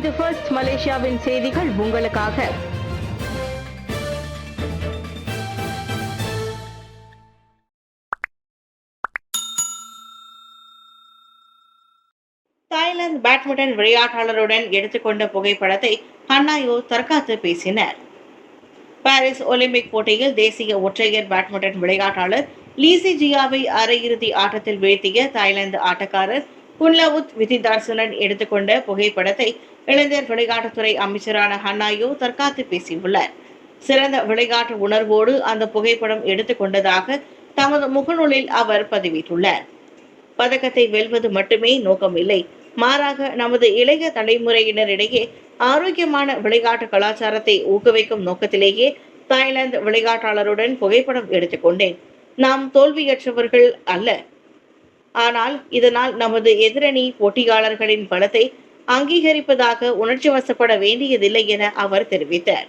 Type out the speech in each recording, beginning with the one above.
இது ஃபர்ஸ்ட் மலேசியாவின் செய்திகள் உங்களுக்காக. தாய்லாந்து பேட்மிண்டன் விளையாட்டாளருடன் எடுத்துக்கொண்ட புகைப்படத்தை ஹன்னாயோ தற்காத்து பேசினர். பாரிஸ் ஒலிம்பிக் போட்டியில் தேசிய ஒற்றையர் பேட்மிண்டன் விளையாட்டாளர் லீசி ஜியாவை அரையிறுதி ஆட்டத்தில் வீழ்த்திய தாய்லாந்து ஆட்டக்காரர் குன்லவுத் விதிதார்சுடன் எடுத்துக்கொண்ட புகைப்படத்தை இளைஞர் விளையாட்டுத்துறை அமைச்சரான ஹன்னாயோ தற்காத்து பேசியுள்ளார். சிறந்த விளையாட்டு உணர்வோடு அந்த புகைப்படம் எடுத்துக்கொண்டதாக தமது முகநூலில் அவர் பதிவிட்டுள்ளார். பதக்கத்தை வெல்வது மட்டுமே நோக்கமில்லை, மாறாக நமது இளைய தலைமுறையினரிடையே ஆரோக்கியமான விளையாட்டு கலாச்சாரத்தை ஊக்குவிக்கும் நோக்கத்திலேயே தாய்லாந்து விளையாட்டாளருடன் புகைப்படம் எடுத்துக்கொண்டேன். நாம் தோல்வியற்றவர்கள் அல்ல, ஆனால் இதனால் நமது எதிரணி போட்டியாளர்களின் பலத்தை அங்கீகரிப்பதாக உணர்ச்சி வசப்பட வேண்டியதில்லை என அவர் தெரிவித்தார்.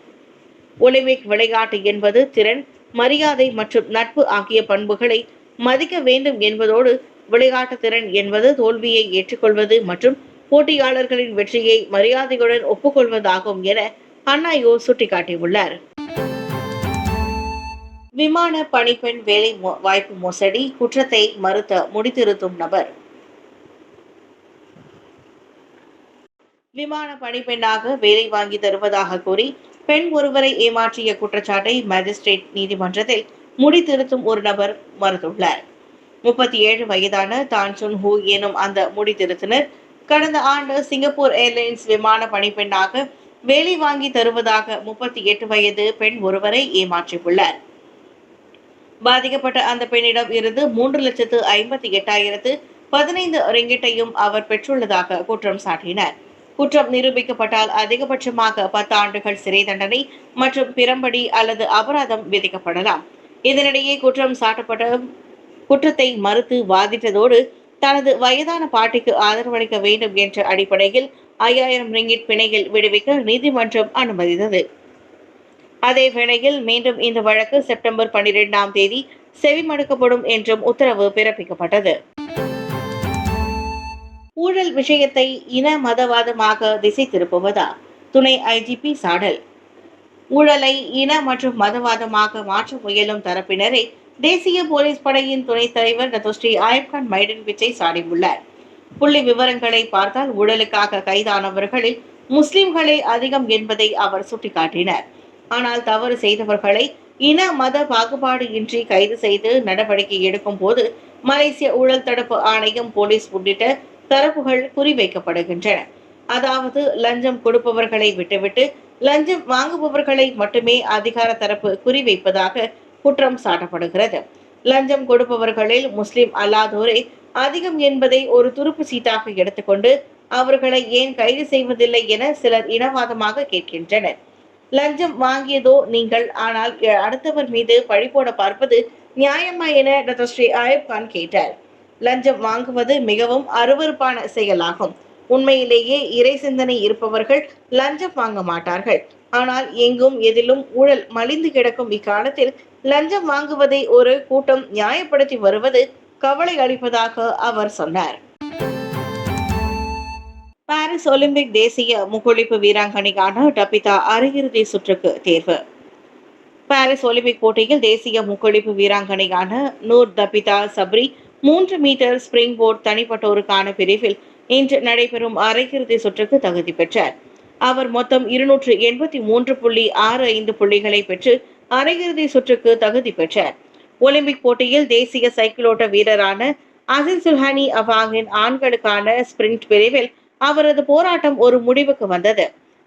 ஒலிம்பிக் விளையாட்டு என்பது திறன், மரியாதை மற்றும் நட்பு ஆகிய பண்புகளை மதிக்க வேண்டும் என்பதோடு விளையாட்டு திறன் என்பது தோல்வியை ஏற்றுக்கொள்வது மற்றும் போட்டியாளர்களின் வெற்றியை மரியாதையுடன் ஒப்புக்கொள்வதாகும் என ஹன்னாயோ சுட்டிக்காட்டியுள்ளார். விமான பணிப்பெண் வேலை வாய்ப்பு மோசடி குற்றத்தை மறுத்த முடித்திருத்தும் நபர். விமான பணிப்பெண்ணாக வேலை வாங்கி தருவதாக கூறி பெண் ஒருவரை ஏமாற்றிய குற்றச்சாட்டை மேஜிஸ்ட்ரேட் நீதிமன்றத்தில் முடித்திருத்தும் ஒரு நபர் மறுத்துள்ளார். 37 வயதான தான் சுன் ஹூ எனும் அந்த முடித்திருத்தினர் கடந்த ஆண்டு சிங்கப்பூர் ஏர்லைன்ஸ் விமான பணிப்பெண்ணாக வேலை வாங்கி தருவதாக 38 வயது பெண் ஒருவரை ஏமாற்றியுள்ளார். பாதிக்கப்பட்ட அந்த பெண்ணிடம் இருந்து 3,58,015 ரிங்கிட்டையும் அவர் பெற்றுள்ளதாக குற்றம் சாட்டினார். குற்றம் நிரூபிக்கப்பட்டால் அதிகபட்சமாக 10 ஆண்டுகள் சிறை தண்டனை மற்றும் பிறம்படி அல்லது அபராதம் விதிக்கப்படலாம். இதனிடையே குற்றம் சாட்டப்பட்ட குற்றத்தை மறுத்து வாதிட்டதோடு தனது வயதான பாட்டிக்கு ஆதரவளிக்க வேண்டும் என்ற அடிப்படையில் 5000 ரிங்கிட் பிணையில் விடுவிக்க நீதிமன்றம் அனுமதித்தது. அதே வேளையில் மீண்டும் இந்த வழக்கு செப்டம்பர் 12ஆம் தேதி செவிமடுக்கப்படும் என்றும் உத்தரவு பிறப்பிக்கப்பட்டது. ஊழல் விஷயத்தை இன மதவாதமாக திசை திருப்புவதா? துணை ஐஜிபி சாடல். ஊழலை இன மற்றும் மதவாதமாக மாற்ற முயலும் தரப்பினரை தேசிய போலீஸ் படையின் துணைத் தலைவர் டத்தோஸ்ரீ ஆயப்கான் மைடன் பிச்சை சாடியுள்ளார். புள்ளி விவரங்களை பார்த்தால் ஊழலுக்காக கைதானவர்களில் முஸ்லிம்களே அதிகம் என்பதை அவர் சுட்டிக்காட்டினார். ஆனால் தவறு செய்தவர்களை இன மத பாகுபாடு இன்றி கைது செய்து நடவடிக்கை எடுக்கும் போது மலேசிய ஊழல் தடுப்பு ஆணையம், போலீஸ் உள்ளிட்ட தரப்புகள் குறிவைக்கப்படுகின்றன. அதாவது லஞ்சம் கொடுப்பவர்களை விட்டுவிட்டு லஞ்சம் வாங்குபவர்களை மட்டுமே அதிகார தரப்பு குறிவைப்பதாக குற்றம் சாட்டப்படுகிறது. லஞ்சம் கொடுப்பவர்களில் முஸ்லிம் அல்லாதோரே அதிகம் என்பதை ஒரு துருப்பு சீட்டாக எடுத்துக்கொண்டு அவர்களை ஏன் கைது செய்வதில்லை என சிலர் இனவாதமாக கேட்கின்றனர். லஞ்சம் வாங்கியதோ நீங்கள், ஆனால் அடுத்தவர் மீது பழி போட பார்ப்பது நியாயமா என டத்தோஸ்ரீ ஆயப்கான் கேட்டார். லஞ்சம் வாங்குவது மிகவும் அருவருப்பான செயலாகும். உண்மையிலேயே இறை சிந்தனை இருப்பவர்கள் லஞ்சம் வாங்க மாட்டார்கள். ஆனால் எங்கும் எதிலும் ஊழல் மலிந்து கிடக்கும் இக்காலத்தில் லஞ்சம் வாங்குவதை ஒரு கூட்டம் நியாயப்படுத்தி வருவது கவலை அளிப்பதாக அவர் சொன்னார். பாரிஸ் ஒலிம்பிக் தேசிய முக்குளிப்பு வீராங்கனையான டபிதா அரையிறுதி சுற்றுக்கு தேர்வு. பாரிஸ் ஒலிம்பிக் போட்டியில் தேசிய முக்குளிப்பு வீராங்கனையான Nur Dhabitha Sabri 3 metre springboard தனிப்பட்டோருக்கான பிரிவில் இன்று நடைபெறும் அரையிறுதி சுற்றுக்கு தகுதி பெற்றார். அவர் மொத்தம் 283.65 புள்ளிகளை பெற்று அரையிறுதி சுற்றுக்கு தகுதி பெற்றார். ஒலிம்பிக் போட்டியில் தேசிய சைக்கிளோட்ட வீரரான அசின் சுல்ஹானி அவாங்கின் ஆண்களுக்கான ஸ்பிரிண்ட் பிரிவில் அவரது போராட்டம் ஒரு முடிவுக்கு வந்தது.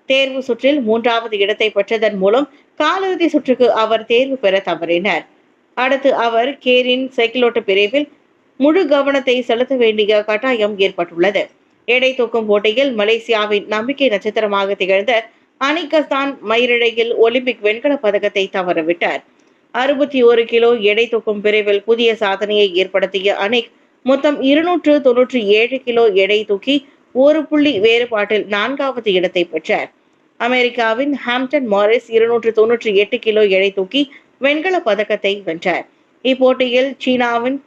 தேர்வு சுற்றில் 3வது இடத்தை பெற்றதன் மூலம் காலிறுதி சுற்றுக்கு அவர் தேர்வு பெற தவறினார். அடுத்து அவர் கேரின் சைக்கிளோட்ட பிரிவில் முழு கவனத்தை செலுத்த வேண்டிய கட்டாயம் ஏற்பட்டுள்ளது. எடை தூக்கும் போட்டியில் மலேசியாவின் நம்பிக்கை நட்சத்திரமாக திகழ்ந்த அனிகஸ்தான் மயிரிழையில் ஒலிம்பிக் வெண்கல பதக்கத்தை தவறவிட்டார். 61 கிலோ எடை தூக்கும் பிரிவில் புதிய சாதனையை ஏற்படுத்திய அனிக் மொத்தம் 297 கிலோ எடை தூக்கி 1 புள்ளி வேறுபாட்டில் 4வது இடத்தை பெற்றார். அமெரிக்காவின் ஹாம்டன் மாரிஸ் 298 கிலோ எடை தூக்கி வெண்கல பதக்கத்தை வென்றார். இப்போட்டியில் சீனாவின்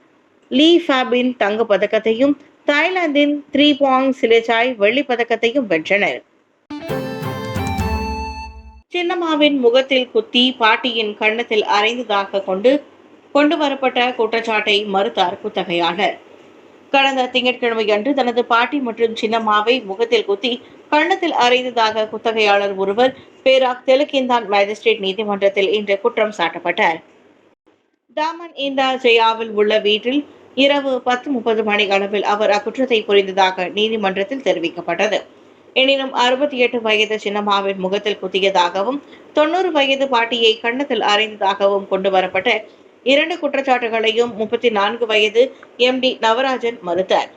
லீ ஃபேபின் தங்க பதக்கத்தையும் தாய்லாந்தின் த்ரீபாங் சிலேச்சாய் வெள்ளி பதக்கத்தையும் வென்றனர். சின்னம்மாவின் முகத்தில் குத்தி பாட்டியின் கன்னத்தில் அறைந்ததாக கொண்டு வரப்பட்ட குற்றச்சாட்டை மறுத்தார் குத்தகையாளர். கடந்த திங்கட்கிழமை அன்று தனது பாட்டி மற்றும் சின்னம்மாவை முகத்தில் குத்தி கன்னத்தில் அறைந்ததாக குத்தகையாளர் ஒருவர் பேராக் தெலுக்கிந்தான் மேஜிஸ்ட்ரேட் நீதிமன்றத்தில் இன்று குற்றம் சாட்டப்பட்டார். தாமன் இந்தா ஜெயாவில் உள்ள வீட்டில் இரவு 10:30 மணி அளவில் அவர் அக்குற்றத்தை புரிந்ததாக நீதிமன்றத்தில் தெரிவிக்கப்பட்டது. எனினும் 68 வயது சின்னம்மாவின் முகத்தில் குத்தியதாகவும் 90 வயது பாட்டியை கன்னத்தில் அறைந்ததாகவும் கொண்டு வரப்பட்ட 2 குற்றச்சாட்டுகளையும் 34 வயது MD நவராஜன் மறுத்தார்.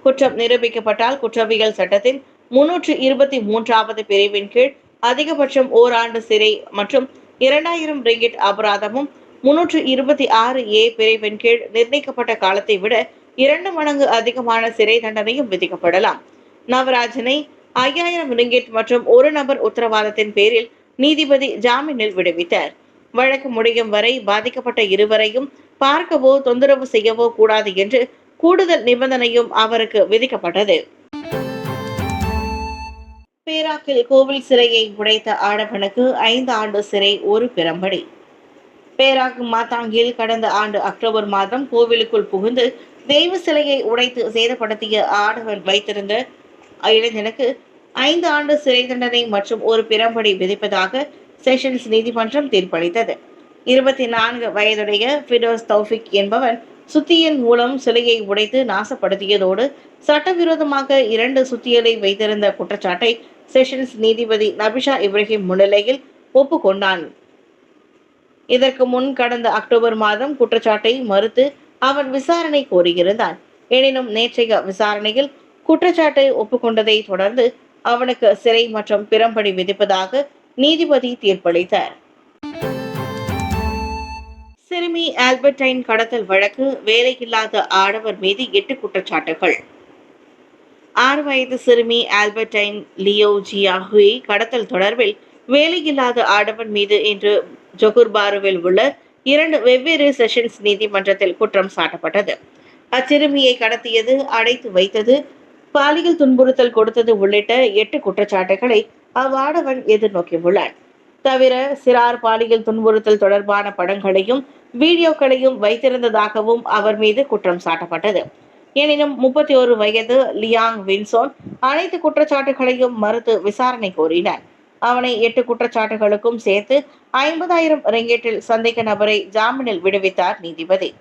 குற்றம் நிரூபிக்கப்பட்டால் குற்றவியல் சட்டத்தின் 323வது பிரிவின் கீழ் அதிகபட்சம் ஓராண்டு சிறை மற்றும் 2000 ரிங்கிட் அபராதமும் 326A பிரிவின் கீழ் நிர்ணயிக்கப்பட்ட காலத்தை விட 2 மடங்கு அதிகமான சிறை தண்டனையும் விதிக்கப்படலாம். நவராஜனை 5000 ரிங்கிட் மற்றும் ஒரு நபர் உத்தரவாதத்தின் பேரில் நீதிபதி ஜாமீனில் விடுவித்தார். வழக்கு முடியும் வரை பாதிக்கப்பட்ட இருவரையும் பார்க்கவோ தொந்தரவு செய்யவோ கூடாது என்று கூடுதல் நிபந்தனையும் அவருக்கு விதிக்கப்பட்டது. பேராக்கில் கோவில் சிலையை உடைத்த ஆடவனுக்கு 5 ஆண்டு சிறை, ஒரு பிரம்படி. பேராக் மாத்தாங்கில் கடந்த ஆண்டு அக்டோபர் மாதம் கோவிலுக்குள் புகுந்து தெய்வ சிலையை உடைத்து சேதப்படுத்திய ஆடவன் வைத்திருந்த இளைஞனுக்கு 5 ஆண்டு சிறை தண்டனை மற்றும் ஒரு பிரம்படி விதிப்பதாக செஷன்ஸ் நீதிமன்றம் தீர்ப்பளித்தது. 24 வயதுடைய ஃபிரோஸ் தௌஃபிக் என்பவன் சுத்தியல் மூலம் சிலையை உடைத்து நாசப்படுத்தியதோடு சட்டவிரோதமாக 2 சுத்தியலை வைத்திருந்த குற்றச்சாட்டை செஷன்ஸ் நீதிபதி நபிஷா இப்ராஹிம் முன்னிலையில் ஒப்புக்கொண்டான். இதற்கு முன் கடந்த அக்டோபர் மாதம் குற்றச்சாட்டை மறுத்து அவன் விசாரணை கோரியிருந்தான். எனினும் நேற்றைய விசாரணையில் குற்றச்சாட்டை ஒப்புக்கொண்டதை தொடர்ந்து அவனுக்கு சிறை மற்றும் பிரம்படி விதிப்பதாக நீதிபதி தீர்ப்பளித்தார். சிறுமி ஆல்பர்டைன் கடத்தல் வழக்கு, வேலையில்லாத ஆடவர் மீது 8 குற்றச்சாட்டுகள். 6 வயது சிறுமி ஆல்பர்டைன் லியோ ஜியாஹுய் கடத்தல் தொடர்பில் வேலையில்லாத ஆடவன் மீது இன்று ஜொகூர்பாருவில் உள்ள 2 வெவ்வேறு செஷன்ஸ் நீதிமன்றத்தில் குற்றம் சாட்டப்பட்டது. அச்சிறுமியை கடத்தியது, அடைத்து வைத்தது, பாலியல் துன்புறுத்தல் கொடுத்தது உள்ளிட்ட 8 குற்றச்சாட்டுகளை அவ்வாடவன் எதிர்நோக்கியுள்ளான். தவிர சிறார் பாலியல் துன்புறுத்தல் தொடர்பான படங்களையும் வீடியோக்களையும் வைத்திருந்ததாகவும் அவர் மீது குற்றம் சாட்டப்பட்டது. எனினும் 31 வயது லியாங் வின்சோன் அனைத்து குற்றச்சாட்டுகளையும் மறுத்து விசாரணை கோரினார். அவனை 8 குற்றச்சாட்டுகளுக்கும் சேர்த்து 50,000 ரிங்கெட்டில் சந்தேக நபரை ஜாமீனில் விடுவித்தார் நீதிபதி.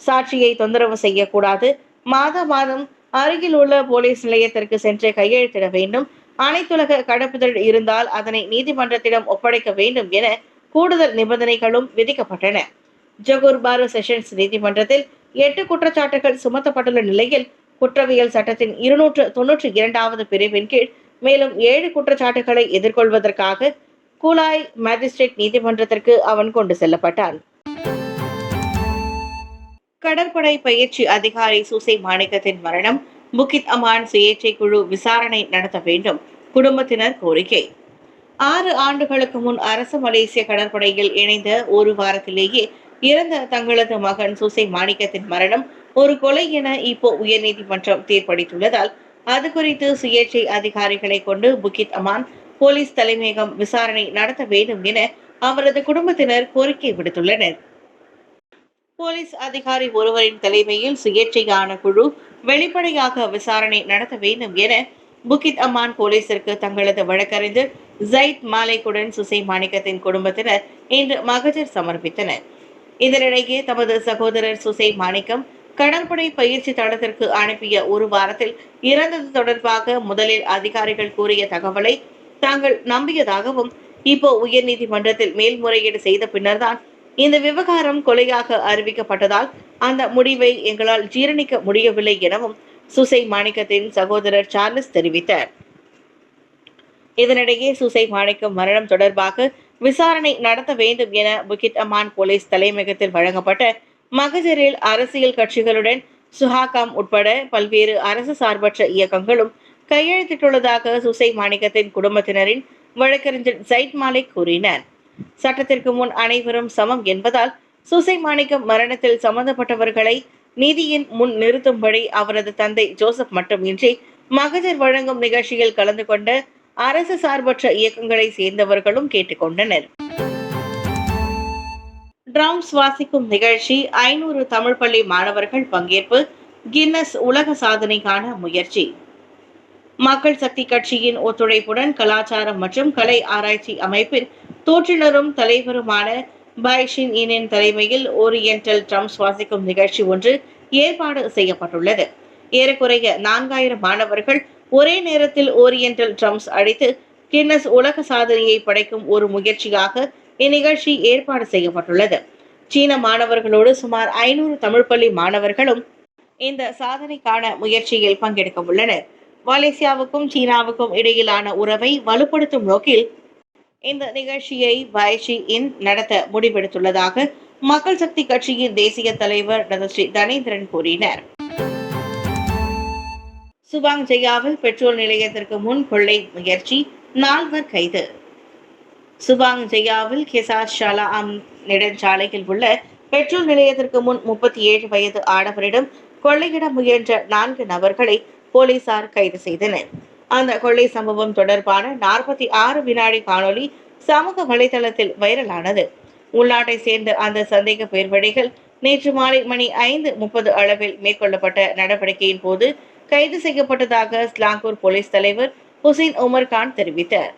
சாட்சியை தொந்தரவு செய்யக்கூடாது, மாதம் அருகில் உள்ள போலீஸ் நிலையத்திற்கு சென்று கையெழுத்திட வேண்டும், அனைத்துலக கடப்புதல் இருந்தால் அதனை நீதிமன்றத்திடம் ஒப்படைக்க வேண்டும் என கூடுதல் நிபந்தனைகளும் விதிக்கப்பட்டன. ஜொகூர்பாரு செஷன்ஸ் நீதிமன்றத்தில் 8 குற்றச்சாட்டுகள் சுமத்தப்பட்டுள்ள நிலையில் குற்றவியல் சட்டத்தின் 292வது பிரிவின் கீழ் மேலும் 7 குற்றச்சாட்டுகளை எதிர்கொள்வதற்காக கூலாய் மேஜிஸ்ட்ரேட் நீதிமன்றத்திற்கு அவன் கொண்டு செல்லப்பட்டான். கடற்படை பயிற்சி அதிகாரி சுசை மாணிக்கத்தின் மரணம், புக்கித் அமான் சுயேட்சை குழு விசாரணை நடத்த வேண்டும், குடும்பத்தினர் கோரிக்கை. 6 ஆண்டுகளுக்கு முன் அரசு மலேசிய கடற்படையில் இணைந்த ஒரு வாரத்திலேயே இறந்த தங்களது மகன் சுசை மாணிக்கத்தின் மரணம் ஒரு கொலை என இப்போ உயர்நீதிமன்றம் தீர்ப்பளித்துள்ளதால் அது குறித்து சுயேட்சை அதிகாரிகளை கொண்டு புக்கித் அமான் போலீஸ் தலைமையகம் விசாரணை நடத்த வேண்டும் என அவரது குடும்பத்தினர் கோரிக்கை விடுத்துள்ளனர். போலீஸ் அதிகாரி ஒருவரின் தலைமையில் சுயேட்சையான குழு வெளிப்படையாக விசாரணை நடத்த வேண்டும் என புக்கித் அமான் போலீசிற்கு தங்களது வழக்கறிஞர் ஜயித் மாலிக்குடன் சுசை மாணிக்கத்தின் குடும்பத்தினர் இன்று மகஜர் சமர்ப்பித்தனர். இதனிடையே தமது சகோதரர் சுசை மாணிக்கம் கடற்படை பயிற்சி தளத்திற்கு அனுப்பிய ஒரு வாரத்தில் இறந்தது தொடர்பாக முதலில் அதிகாரிகள் கூறிய தகவலை தாங்கள் நம்பியதாகவும் இப்போ உயர்நீதிமன்றத்தில் மேல்முறையீடு செய்த பின்னர்தான் இந்த விவகாரம் கொலையாக அறிவிக்கப்பட்டதால் அந்த முடிவை எங்களால் ஜீரணிக்க முடியவில்லை எனவும் சுசை மாணிக்கத்தின் சகோதரர் சார்லஸ் தெரிவித்தார். இதனிடையே சுசை மாணிக்கம் மரணம் தொடர்பாக விசாரணை நடத்த வேண்டும் என புக்கித் அமான் போலீஸ் தலைமையகத்தில் வழங்கப்பட்ட மகஜரில் அரசியல் கட்சிகளுடன் சுஹாகாம் உட்பட பல்வேறு அரசு சார்பற்ற இயக்கங்களும் கையெழுத்திட்டுள்ளதாக சுசை மாணிக்கத்தின் குடும்பத்தினரின் வழக்கறிஞர் ஜயித் மாலிக் கூறினார். சட்டத்திற்கு முன் அனைவரும் சமம் என்பதால் சுசை மாணிக்கம் மரணத்தில் சம்பந்தப்பட்டவர்களை நீதியின் முன் நிறுத்தும்படி அவரது தந்தை ஜோசப் மட்டுமின்றி மகஜர் வழங்கும் நிகழ்ச்சியில் கலந்து கொண்ட அரசு சார்பற்ற இயக்கங்களை சேர்ந்தவர்களும் கேட்டுக்கொண்டனர். ட்ரம்ஸ் வாசிக்கும் நிகழ்ச்சி 500 தமிழ் பள்ளி மாணவர்கள் பங்கேற்பு கின்னஸ் உலக சாதனைக்கான முயற்சி. மக்கள் சக்தி கட்சியின் ஒத்துழைப்புடன் கலாச்சாரம் மற்றும் கலை ஆராய்ச்சி அமைப்பின் தோற்றுநரும் தலைவருமான பைஷின் இனின் தலைமையில் ஓரியண்டல் ட்ரம்ஸ் வாசிக்கும் நிகழ்ச்சி ஒன்று ஏற்பாடு செய்யப்பட்டுள்ளது. ஏறக்குறைய 4000 மாணவர்கள் ஒரே நேரத்தில் ஓரியண்டல் ட்ரம்ஸ் அடித்து கின்னஸ் உலக சாதனையை படைக்கும் ஒரு முயற்சியாக இந்நிகழ்ச்சி ஏற்பாடு செய்யப்பட்டுள்ளது. சீன மாணவர்களோடு சுமார் 500 தமிழ் பள்ளி மாணவர்களும் இந்த சாதனைக்கான முயற்சியில் பங்கெடுக்க உள்ளனர். மலேசியாவுக்கும் சீனாவுக்கும் இடையிலான உறவை வலுப்படுத்தும் நோக்கில் இந்த நிகழ்ச்சியை பைஷி இன் நடத்த முடிவெடுத்துள்ளதாக மக்கள் சக்தி கட்சியின் தேசிய தலைவர் ஸ்ரீ தனேந்திரன் கூறினார். சுபாங் ஜெயாவில் பெட்ரோல் நிலையத்திற்கு முன் கொள்ளை முயற்சி, 4 கைது. சுபாங் ஜெயாவில் கெசாஸ் ஷாலாம் நெடுஞ்சாலையில் உள்ள பெட்ரோல் நிலையத்திற்கு முன் 37 வயது ஆடவரிடம் கொள்ளையிட முயன்ற 4 நபர்களை போலீசார் கைது செய்தனர். அந்த கொள்ளை சம்பவம் தொடர்பான 46 வினாடி காணொலி சமூக வலைதளத்தில் வைரலானது. உள்நாட்டை சேர்ந்த அந்த சந்தேக பேர்வழிகள் நேற்று மாலை மணி 5:30 அளவில் மேற்கொள்ளப்பட்ட நடவடிக்கையின் போது கைது செய்யப்பட்டதாக ஸ்லாங்கூர் போலீஸ் தலைவர் ஹுசைன் உமர் கான் தெரிவித்தார்.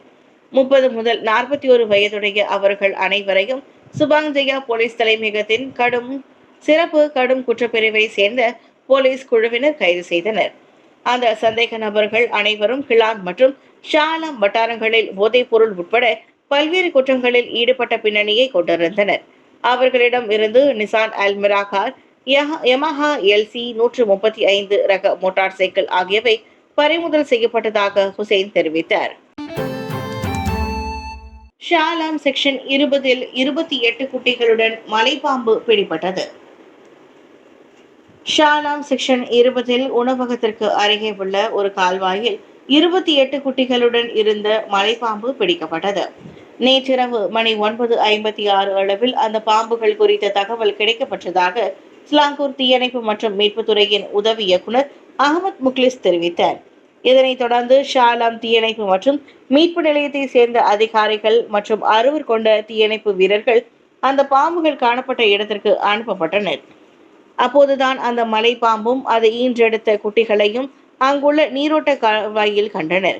30 முதல் 41 வயதுடைய அவர்கள் அனைவரையும் சுபாங் ஜெயா போலீஸ் தலைமையகத்தின் சிறப்பு கடும் குற்றப்பிரிவை சேர்ந்த போலீஸ் குழுவினர் கைது செய்தனர். அந்த சந்தேக நபர்கள் அனைவரும் கிளான் மற்றும் ஷாலாம் வட்டாரங்களில் போதைப் பொருள் உட்பட பல்வேறு குற்றங்களில் ஈடுபட்ட பின்னணியை கொண்டிருந்தனர். அவர்களிடம் இருந்து Nissan almirah car, Yamaha LC 135 ரக மோட்டார் சைக்கிள் ஆகியவை பறிமுதல் செய்யப்பட்டதாக ஹுசைன் தெரிவித்தார். ஷாலாம் செக்ஷன் 20 28 குட்டிகளுடன் மலைப்பாம்பு பிடிபட்டது. ஷாலாம் செக்ஷன் 20 உணவகத்திற்கு அருகே உள்ள ஒரு கால்வாயில் 28 குட்டிகளுடன் இருந்த மலைப்பாம்பு பிடிக்கப்பட்டது. நேற்றிரவு மணி 9:56 அளவில் அந்த பாம்புகள் குறித்த தகவல் கிடைக்கப்பட்டதாக ஸ்லாங்கூர் தீயணைப்பு மற்றும் மீட்புத்துறையின் உதவி இயக்குனர் அகமது முக்லிஸ் தெரிவித்தார். இதனைத் தொடர்ந்து ஷாலாம் தீயணைப்பு மற்றும் மீட்பு நிலையத்தை சேர்ந்த அதிகாரிகள் மற்றும் 60 கொண்ட தீயணைப்பு வீரர்கள் அந்த பாம்புகள் காணப்பட்ட இடத்திற்கு அனுப்பப்பட்டனர். அப்போதுதான் அந்த மலைப்பாம்பும் அதை ஈன்றெடுத்த குட்டிகளையும் அங்குள்ள நீரோட்ட கால்வாயில் கண்டனர்.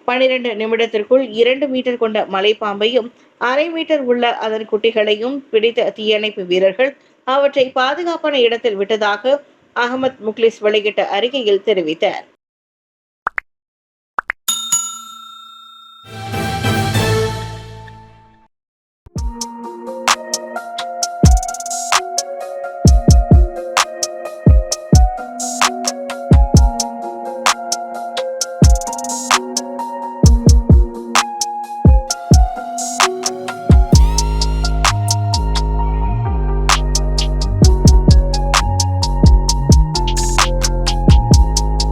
12 நிமிடத்திற்குள் 2 மீட்டர் கொண்ட மலைப்பாம்பையும் 1/2 மீட்டர் உள்ள அதன் குட்டிகளையும் பிடித்த தீயணைப்பு வீரர்கள் அவற்றை பாதுகாப்பான இடத்தில் விட்டதாக அகமது முக்லிஸ் வெளியிட்ட அறிக்கையில் தெரிவித்தார்.